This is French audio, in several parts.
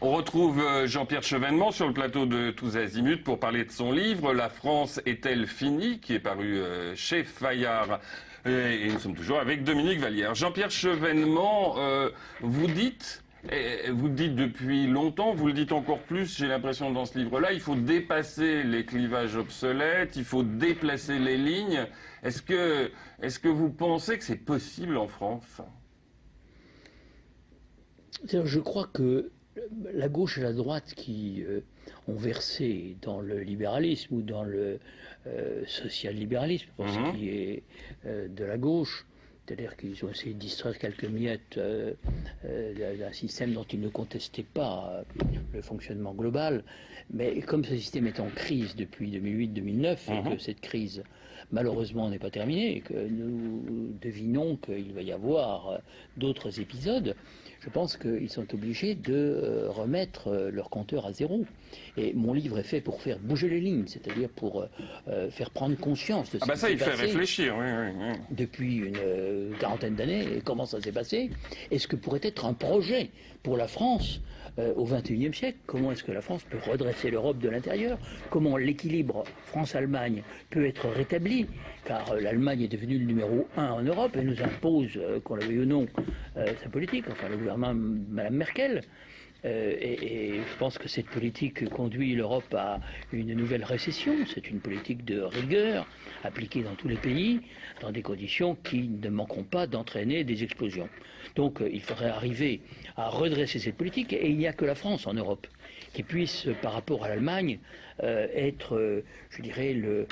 On retrouve Jean-Pierre Chevènement sur le plateau de Tous Azimuts pour parler de son livre « La France est-elle finie ?» qui est paru chez Fayard. Et nous sommes toujours avec Dominique Vallière. Jean-Pierre Chevènement, vous dites depuis longtemps, vous le dites encore plus, j'ai l'impression dans ce livre-là, il faut dépasser les clivages obsolètes, il faut déplacer les lignes. Est-ce que vous pensez que c'est possible en France ? Je crois que la gauche et la droite qui ont versé dans le libéralisme ou dans le social-libéralisme, pour ce qui est de la gauche, c'est-à-dire qu'ils ont essayé de distraire quelques miettes d'un système dont ils ne contestaient pas le fonctionnement global, mais comme ce système est en crise depuis 2008-2009 et que cette crise malheureusement n'est pas terminée et que nous devinons qu'il va y avoir d'autres épisodes, je pense qu'ils sont obligés de remettre leur compteur à zéro. Et mon livre est fait pour faire bouger les lignes, c'est-à-dire pour faire prendre conscience de ce qui s'est passé. Ça, il fait réfléchir, oui. Depuis une quarantaine d'années, et comment ça s'est passé. Et ce que pourrait être un projet pour la France au XXIe siècle. Comment est-ce que la France peut redresser l'Europe de l'intérieur? Comment l'équilibre France-Allemagne peut être rétabli? Car l'Allemagne est devenue le numéro 1 en Europe et nous impose, qu'on le veuille ou non, sa politique, enfin le gouvernement Mme Merkel. Et je pense que cette politique conduit l'Europe à une nouvelle récession. C'est une politique de rigueur appliquée dans tous les pays, dans des conditions qui ne manqueront pas d'entraîner des explosions. Donc il faudrait arriver à redresser cette politique, et il n'y a que la France en Europe qui puisse, par rapport à l'Allemagne, être, je dirais, le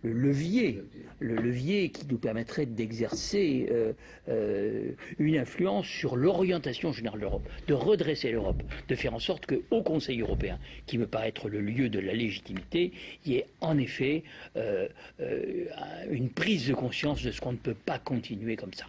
levier qui nous permettrait d'exercer une influence sur l'orientation générale de l'Europe, de redresser l'Europe, de faire en sorte qu'au Conseil européen, qui me paraît être le lieu de la légitimité, il y ait en effet une prise de conscience de ce qu'on ne peut pas continuer comme ça.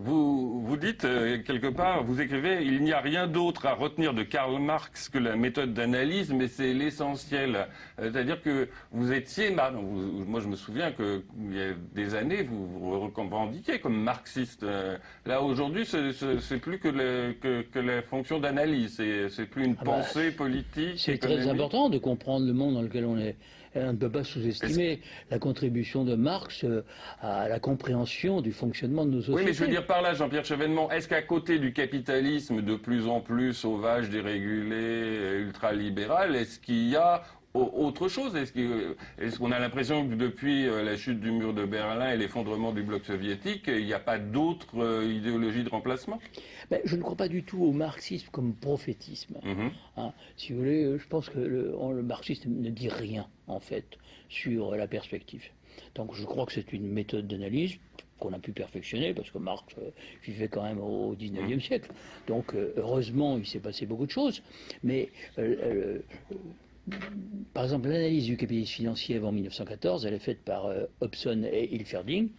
Vous dites, quelque part, vous écrivez, il n'y a rien d'autre à retenir de Karl Marx que la méthode d'analyse, mais c'est l'essentiel. C'est-à-dire que vous étiez, moi je me souviens qu'il y a des années, vous vous revendiquiez comme marxiste. Là, aujourd'hui, c'est plus que la fonction d'analyse, c'est plus une pensée politique. C'est très important de comprendre le monde dans lequel on est. On ne peut pas sous-estimer la contribution de Marx à la compréhension du fonctionnement de nos sociétés. Oui, mais je veux dire par là, Jean-Pierre Chevènement, est-ce qu'à côté du capitalisme de plus en plus sauvage, dérégulé, ultralibéral, est-ce qu'il y a autre chose? Est-ce qu'on a l'impression que depuis la chute du mur de Berlin et l'effondrement du bloc soviétique, il n'y a pas d'autre idéologie de remplacement? Je ne crois pas du tout au marxisme comme prophétisme. Si vous voulez, je pense que le marxisme ne dit rien, en fait, sur la perspective. Donc je crois que c'est une méthode d'analyse qu'on a pu perfectionner, parce que Marx vivait quand même au XIXe siècle. Donc heureusement, il s'est passé beaucoup de choses. Mais par exemple, l'analyse du capitalisme financier avant 1914, elle est faite par Hobson et Hilferding.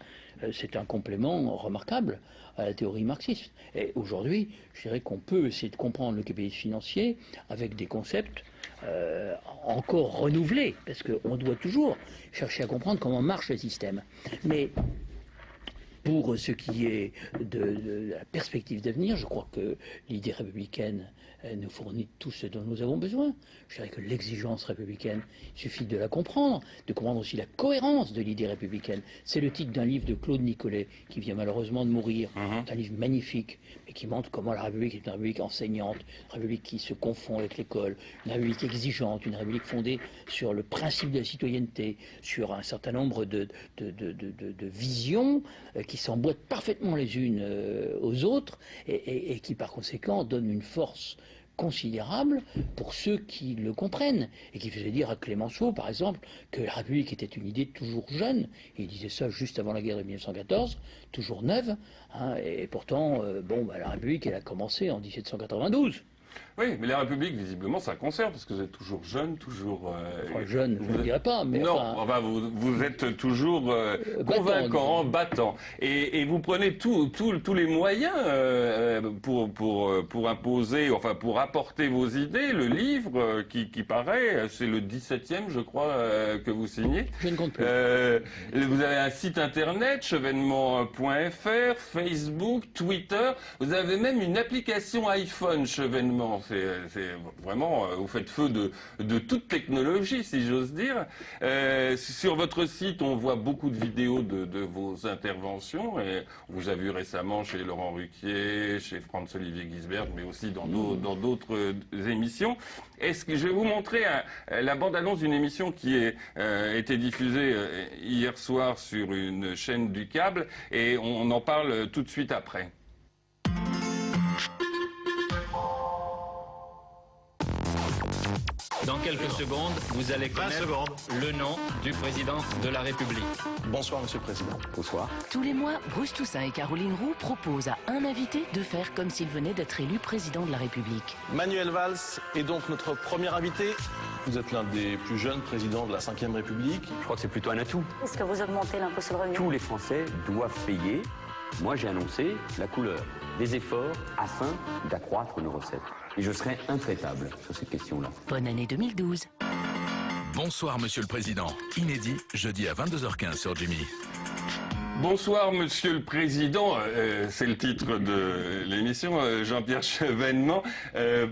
C'est un complément remarquable à la théorie marxiste. Et aujourd'hui, je dirais qu'on peut essayer de comprendre le capitalisme financier avec des concepts encore renouvelés, parce qu'on doit toujours chercher à comprendre comment marche le système. Mais pour ce qui est de la perspective d'avenir, je crois que l'idée républicaine nous fournit tout ce dont nous avons besoin. Je dirais que l'exigence républicaine, il suffit de la comprendre, de comprendre aussi la cohérence de l'idée républicaine. C'est le titre d'un livre de Claude Nicollet, qui vient malheureusement de mourir. C'est un livre magnifique, mais qui montre comment la République est une République enseignante, une République qui se confond avec l'école, une République exigeante, une République fondée sur le principe de la citoyenneté, sur un certain nombre de visions qui s'emboîtent parfaitement les unes aux autres et qui par conséquent donnent une force considérable pour ceux qui le comprennent, et qui faisait dire à Clémenceau, par exemple, que la République était une idée toujours jeune. Il disait ça juste avant la guerre de 1914, toujours neuve, et pourtant, la République, elle a commencé en 1792. Oui, mais la République, visiblement, ça conserve, parce que vous êtes toujours jeune, toujours... Enfin, jeune, je ne dirais pas, mais non, enfin, vous êtes toujours convaincant, battant. Et vous prenez tous les moyens pour imposer, enfin pour apporter vos idées. Le livre qui paraît, c'est le 17e, je crois, que vous signez. je ne compte plus. Vous avez un site internet, chevènement.fr, Facebook, Twitter. Vous avez même une application iPhone, Chevènement. C'est vraiment, vous faites feu de toute technologie, si j'ose dire. Sur votre site, on voit beaucoup de vidéos de vos interventions. Et on vous a vu récemment chez Laurent Ruquier, chez Franz-Olivier Gisbert, mais aussi dans d'autres émissions. Est-ce que je vais vous montrer la bande-annonce d'une émission qui a été diffusée hier soir sur une chaîne du câble, et on en parle tout de suite après. Dans quelques secondes, vous allez connaître le nom du président de la République. Bonsoir, Monsieur le Président. Bonsoir. Tous les mois, Bruce Toussaint et Caroline Roux proposent à un invité de faire comme s'il venait d'être élu président de la République. Manuel Valls est donc notre premier invité. Vous êtes l'un des plus jeunes présidents de la Ve République. Je crois que c'est plutôt un atout. Est-ce que vous augmentez l'impôt sur le revenu? Tous les Français doivent payer. Moi, j'ai annoncé la couleur des efforts afin d'accroître nos recettes. Et je serai intraitable sur cette question-là. Bonne année 2012. Bonsoir, Monsieur le Président. Inédit, jeudi à 22h15 sur Jimmy. Bonsoir, Monsieur le Président. C'est le titre de l'émission. Jean-Pierre Chevènement.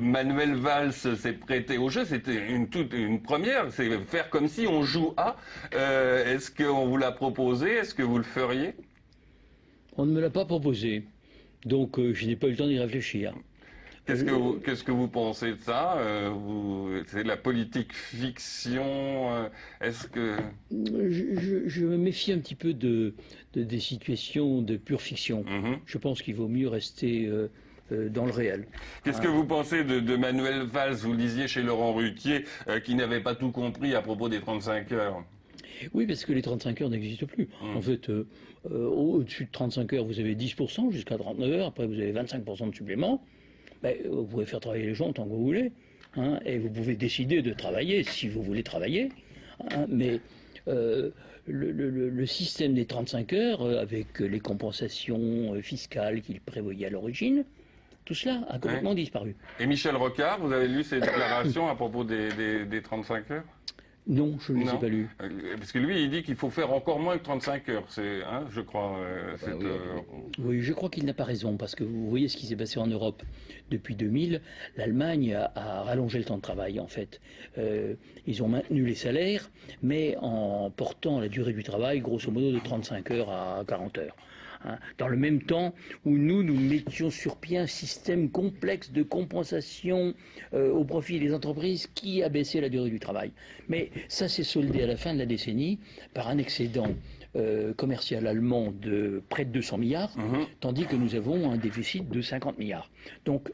Manuel Valls s'est prêté au jeu. C'était une première. C'est faire comme si on joue à. Est-ce qu'on vous l'a proposé? Est-ce que vous le feriez? On ne me l'a pas proposé, donc je n'ai pas eu le temps d'y réfléchir. Qu'est-ce que vous pensez de ça? C'est de la politique fiction? Est-ce que... Je me méfie un petit peu des situations de pure fiction. Je pense qu'il vaut mieux rester dans le réel. Qu'est-ce que vous pensez de Manuel Valls? Vous le disiez chez Laurent Ruquier, qui n'avait pas tout compris à propos des 35 heures. Oui, parce que les 35 heures n'existent plus. En fait, au-dessus de 35 heures, vous avez 10%, jusqu'à 39 heures, après vous avez 25% de supplément. Ben, vous pouvez faire travailler les gens tant que vous voulez, hein, et vous pouvez décider de travailler si vous voulez travailler, hein, mais le système des 35 heures, avec les compensations fiscales qu'il prévoyait à l'origine, tout cela a complètement disparu. Et Michel Rocard, vous avez lu ses déclarations à propos des 35 heures? Non, je ne les ai pas lus. Parce que lui, il dit qu'il faut faire encore moins que 35 heures, je crois. Oui, je crois qu'il n'a pas raison, parce que vous voyez ce qui s'est passé en Europe. Depuis 2000, l'Allemagne a rallongé le temps de travail, en fait. Ils ont maintenu les salaires, mais en portant la durée du travail, grosso modo, de 35 heures à 40 heures. Dans le même temps où nous mettions sur pied un système complexe de compensation au profit des entreprises qui a baissé la durée du travail. Mais ça s'est soldé à la fin de la décennie par un excédent commercial allemand de près de 200 milliards, tandis que nous avons un déficit de 50 milliards. Donc,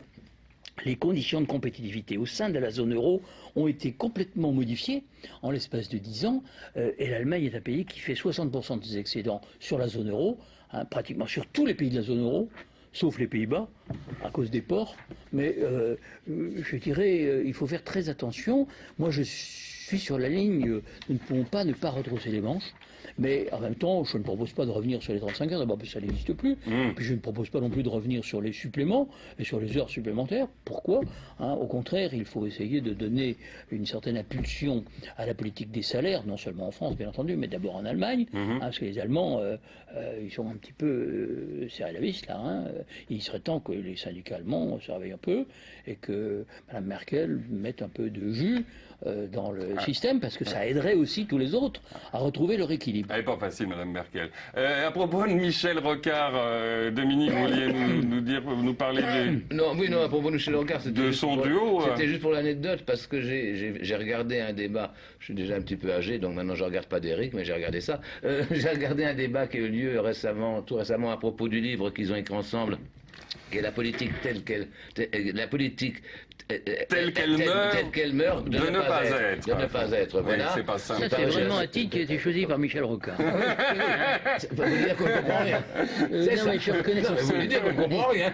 les conditions de compétitivité au sein de la zone euro ont été complètement modifiées en l'espace de 10 ans, et l'Allemagne est un pays qui fait 60% des excédents sur la zone euro, pratiquement sur tous les pays de la zone euro, sauf les Pays-Bas, à cause des ports. Mais je dirais, il faut faire très attention. Moi, je suis sur la ligne, nous ne pouvons pas ne pas retrousser les manches. Mais en même temps, je ne propose pas de revenir sur les 35 heures, d'abord parce que ça n'existe plus. Puis je ne propose pas non plus de revenir sur les suppléments et sur les heures supplémentaires. Pourquoi? Au contraire, il faut essayer de donner une certaine impulsion à la politique des salaires, non seulement en France, bien entendu, mais d'abord en Allemagne, parce que les Allemands, ils sont un petit peu serrés la vis, là. Il serait temps que les syndicats allemands se réveillent un peu et que Mme Merkel mette un peu de jus dans le système, parce que ça aiderait aussi tous les autres à retrouver leur équilibre. Elle n'est pas facile, Mme Merkel. À propos de Michel Rocard, Dominique, vous vouliez nous parler Non, à propos de Michel Rocard, de son duo. C'était juste pour l'anecdote, parce que j'ai regardé un débat, je suis déjà un petit peu âgé, donc maintenant je ne regarde pas d'Éric, mais j'ai regardé ça. J'ai regardé un débat qui a eu lieu tout récemment à propos du livre qu'ils ont écrit ensemble, et la politique telle qu'elle meurt, de ne pas être. De ne pas être. Voilà. Oui, c'est pas simple. Ça, c'est vraiment un titre qui a été choisi par Michel Rocard. Ça veut dire qu'on comprend rien. C'est non, ça. mais je reconnais Non, son mais vous voulez style. dire qu'on comprend rien.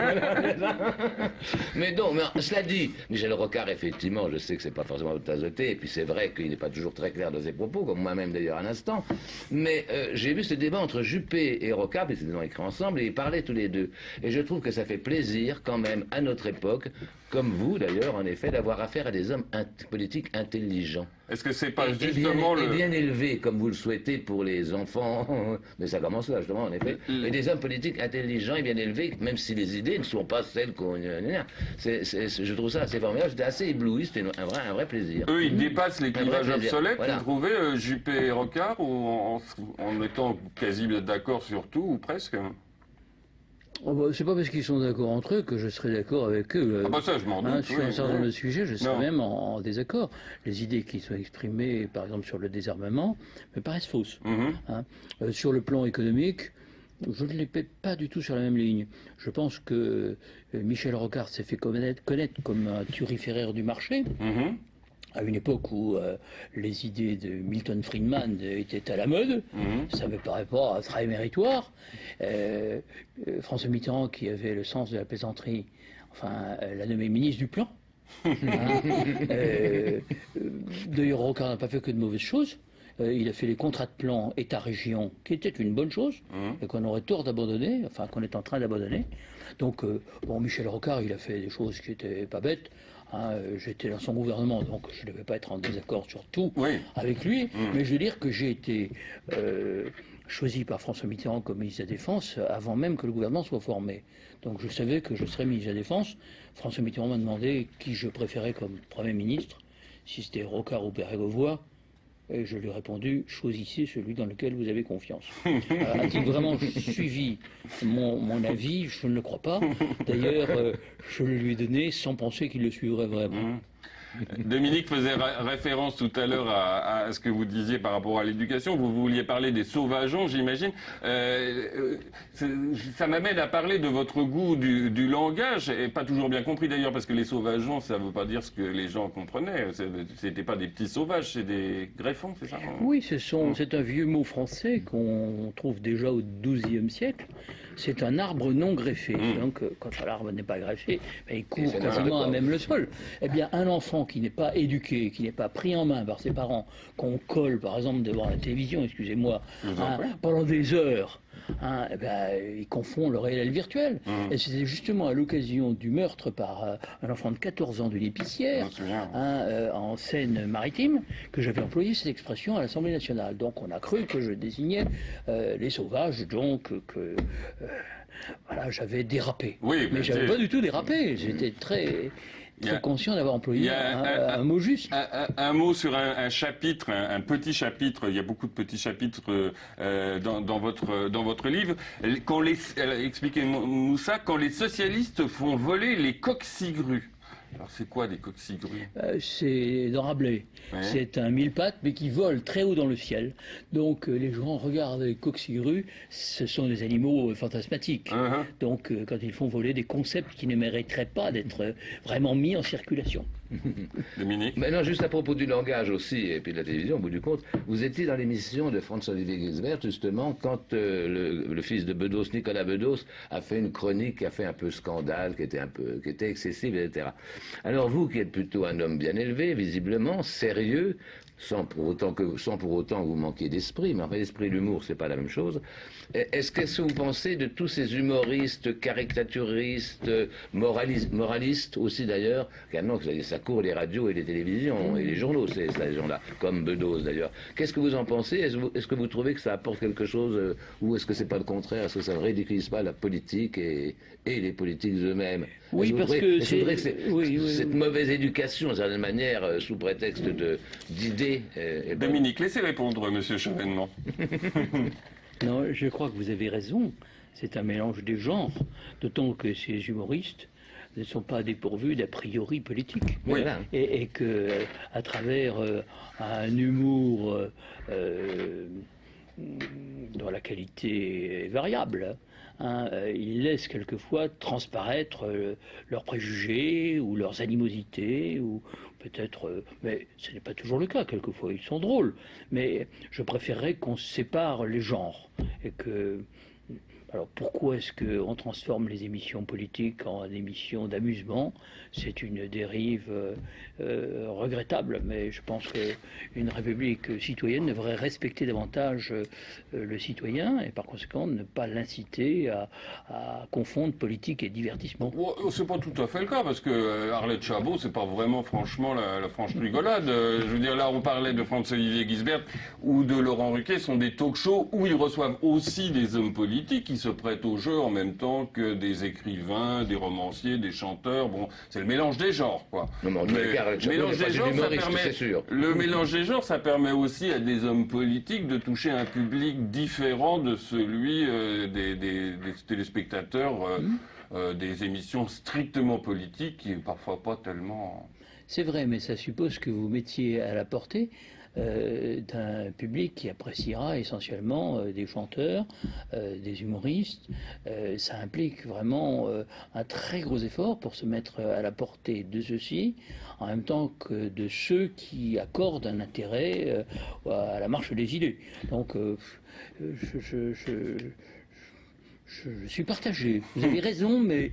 Mais non, mais cela dit, Michel Rocard, effectivement, je sais que c'est pas forcément votre tasse de thé, et puis c'est vrai qu'il n'est pas toujours très clair dans ses propos, comme moi-même d'ailleurs à l'instant, mais j'ai vu ce débat entre Juppé et Rocard, puis ils ont écrit ensemble, et ils parlaient tous les deux. Et je trouve que ça fait plaisir quand même, à notre époque, comme vous d'ailleurs, en effet, d'avoir affaire à des hommes politiques intelligents. Est-ce que c'est pas Et justement bien élevés, comme vous le souhaitez pour les enfants, mais ça commence là justement en effet, et des hommes politiques intelligents et bien élevés, même si les idées ne sont pas celles qu'on... Je trouve ça assez formidable, j'étais assez ébloui, c'était un vrai plaisir. Eux, ils dépassent les clivages plaisir. obsolètes, Voilà. vous trouvez, Juppé et Rocard, ou en étant quasi d'accord sur tout, ou presque? Oh bah, c'est pas parce qu'ils sont d'accord entre eux que je serai d'accord avec eux. Ah bah ça, je m'en doute. Sur un certain nombre de sujets, je serai Non. même en désaccord. Les idées qui sont exprimées, par exemple, sur le désarmement, me paraissent fausses. Sur le plan économique, je ne les paie pas du tout sur la même ligne. Je pense que Michel Rocard s'est fait connaître comme un turiféraire du marché. À une époque où les idées de Milton Friedman étaient à la mode, ça ne me paraît pas très méritoire. François Mitterrand, qui avait le sens de la plaisanterie, l'a nommé ministre du Plan. D'ailleurs, Rocard n'a pas fait que de mauvaises choses. Il a fait les contrats de plan État-région, qui était une bonne chose, et qu'on aurait tort d'abandonner, qu'on est en train d'abandonner. Donc, Michel Rocard, il a fait des choses qui n'étaient pas bêtes. J'étais dans son gouvernement, donc je ne devais pas être en désaccord sur tout avec lui, mais je veux dire que j'ai été choisi par François Mitterrand comme ministre de la Défense avant même que le gouvernement soit formé. Donc je savais que je serais ministre de la Défense. François Mitterrand m'a demandé qui je préférais comme Premier ministre, si c'était Rocard ou Bérégovoy. Et je lui ai répondu, choisissez celui dans lequel vous avez confiance. A-t-il vraiment suivi mon avis? Je ne le crois pas. D'ailleurs, je le lui ai donné sans penser qu'il le suivrait vraiment. Dominique faisait référence tout à l'heure à ce que vous disiez par rapport à l'éducation. Vous vouliez parler des sauvageons, j'imagine. Ça m'amène à parler de votre goût du langage, et pas toujours bien compris d'ailleurs, parce que les sauvageons, ça ne veut pas dire ce que les gens comprenaient. C'était pas des petits sauvages, c'est des greffons, c'est ça? Oui, c'est un vieux mot français qu'on trouve déjà au XIIe siècle. C'est un arbre non greffé. Donc, quand l'arbre n'est pas greffé, il court quasiment à même le sol. Eh bien, un enfant qui n'est pas éduqué, qui n'est pas pris en main par ses parents, qu'on colle, par exemple, devant la télévision, excusez-moi, pendant des heures, il confond le réel et le virtuel. Et c'était justement à l'occasion du meurtre par un enfant de 14 ans d'une épicière, en Seine-Maritime, que j'avais employé cette expression à l'Assemblée nationale. Donc on a cru que je désignais les sauvages, donc que j'avais dépérapé. Mais j'avais pas du tout dérapé, j'étais très conscient d'avoir employé un mot juste. Un mot sur un chapitre, un petit chapitre. Il y a beaucoup de petits chapitres dans votre livre. Expliquez-nous ça. Quand les socialistes font voler les coccinegrues. Alors c'est quoi des coccinegrues? C'est dans Rabelais. C'est un mille-pattes, mais qui vole très haut dans le ciel. Donc les gens regardent les coccinegrues, ce sont des animaux fantasmatiques. Donc quand ils font voler des concepts qui ne mériteraient pas d'être vraiment mis en circulation. Dominique? Maintenant, juste à propos du langage aussi, et puis de la télévision, au bout du compte, vous étiez dans l'émission de François-Olivier Gisbert, justement, quand le fils de Bedos, Nicolas Bedos, a fait une chronique qui a fait un peu scandale, qui était excessive, etc. Alors vous, qui êtes plutôt un homme bien élevé, visiblement, sérieux, sans pour autant que vous manquiez d'esprit, mais enfin l'esprit et l'humour, c'est pas la même chose. Qu'est-ce que vous pensez de tous ces humoristes, caricaturistes, moralistes aussi d'ailleurs, car non, ça court les radios et les télévisions et les journaux, ces gens-là, comme Bedos d'ailleurs. Qu'est-ce que vous en pensez? Est-ce que vous trouvez que ça apporte quelque chose, ou est-ce que c'est pas le contraire? Est-ce que ça ne ridiculise pas la politique et les politiques eux-mêmes? Oui, parce que cette mauvaise éducation, d'une certaine manière, sous prétexte d'idées. Dominique, laissez répondre, monsieur Chevènement. Non, je crois que vous avez raison. C'est un mélange des genres, d'autant que ces humoristes ne sont pas dépourvus d'a priori politique. Voilà. Et que, à travers un humour dont la qualité est variable, ils laissent quelquefois transparaître leurs préjugés ou leurs animosités, ou peut-être, mais ce n'est pas toujours le cas, quelquefois ils sont drôles, mais je préférerais qu'on sépare les genres, et que... Alors pourquoi est-ce qu'on transforme les émissions politiques en émissions d'amusement? C'est une dérive regrettable, mais je pense qu'une république citoyenne devrait respecter davantage le citoyen et par conséquent ne pas l'inciter à confondre politique et divertissement. C'est pas tout à fait le cas, parce que Arlette Chabot, c'est pas vraiment franchement la franche rigolade. Je veux dire, là on parlait de François-Olivier Gisbert ou de Laurent Ruquier, sont des talk-shows où ils reçoivent aussi des hommes politiques qui se prêtent au jeu en même temps que des écrivains, des romanciers, des chanteurs. Bon, c'est le mélange des genres, quoi. Non, mais le mélange des genres, ça permet, sûr. le mélange des genres, ça permet aussi à des hommes politiques de toucher un public différent de celui des téléspectateurs des émissions strictement politiques, qui est parfois pas tellement... C'est vrai, mais ça suppose que vous mettiez à la portée d'un public qui appréciera essentiellement des chanteurs, des humoristes. Ça implique vraiment un très gros effort pour se mettre à la portée de ceux-ci, en même temps que de ceux qui accordent un intérêt à la marche des idées. Donc je suis partagé. Vous avez raison, mais...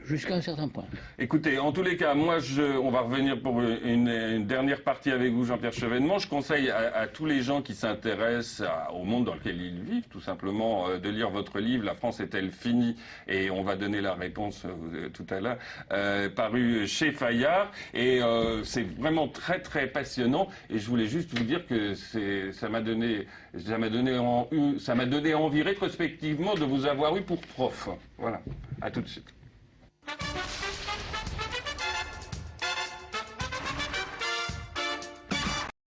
jusqu'à un certain point. Écoutez, en tous les cas, moi, on va revenir pour une dernière partie avec vous, Jean-Pierre Chevènement. Je conseille à tous les gens qui s'intéressent au monde dans lequel ils vivent, tout simplement, de lire votre livre, La France est-elle finie? Et on va donner la réponse tout à l'heure, paru chez Fayard. Et c'est vraiment très, très passionnant. Et je voulais juste vous dire que ça m'a donné envie rétrospectivement de vous avoir eu pour prof. Voilà. À tout de suite.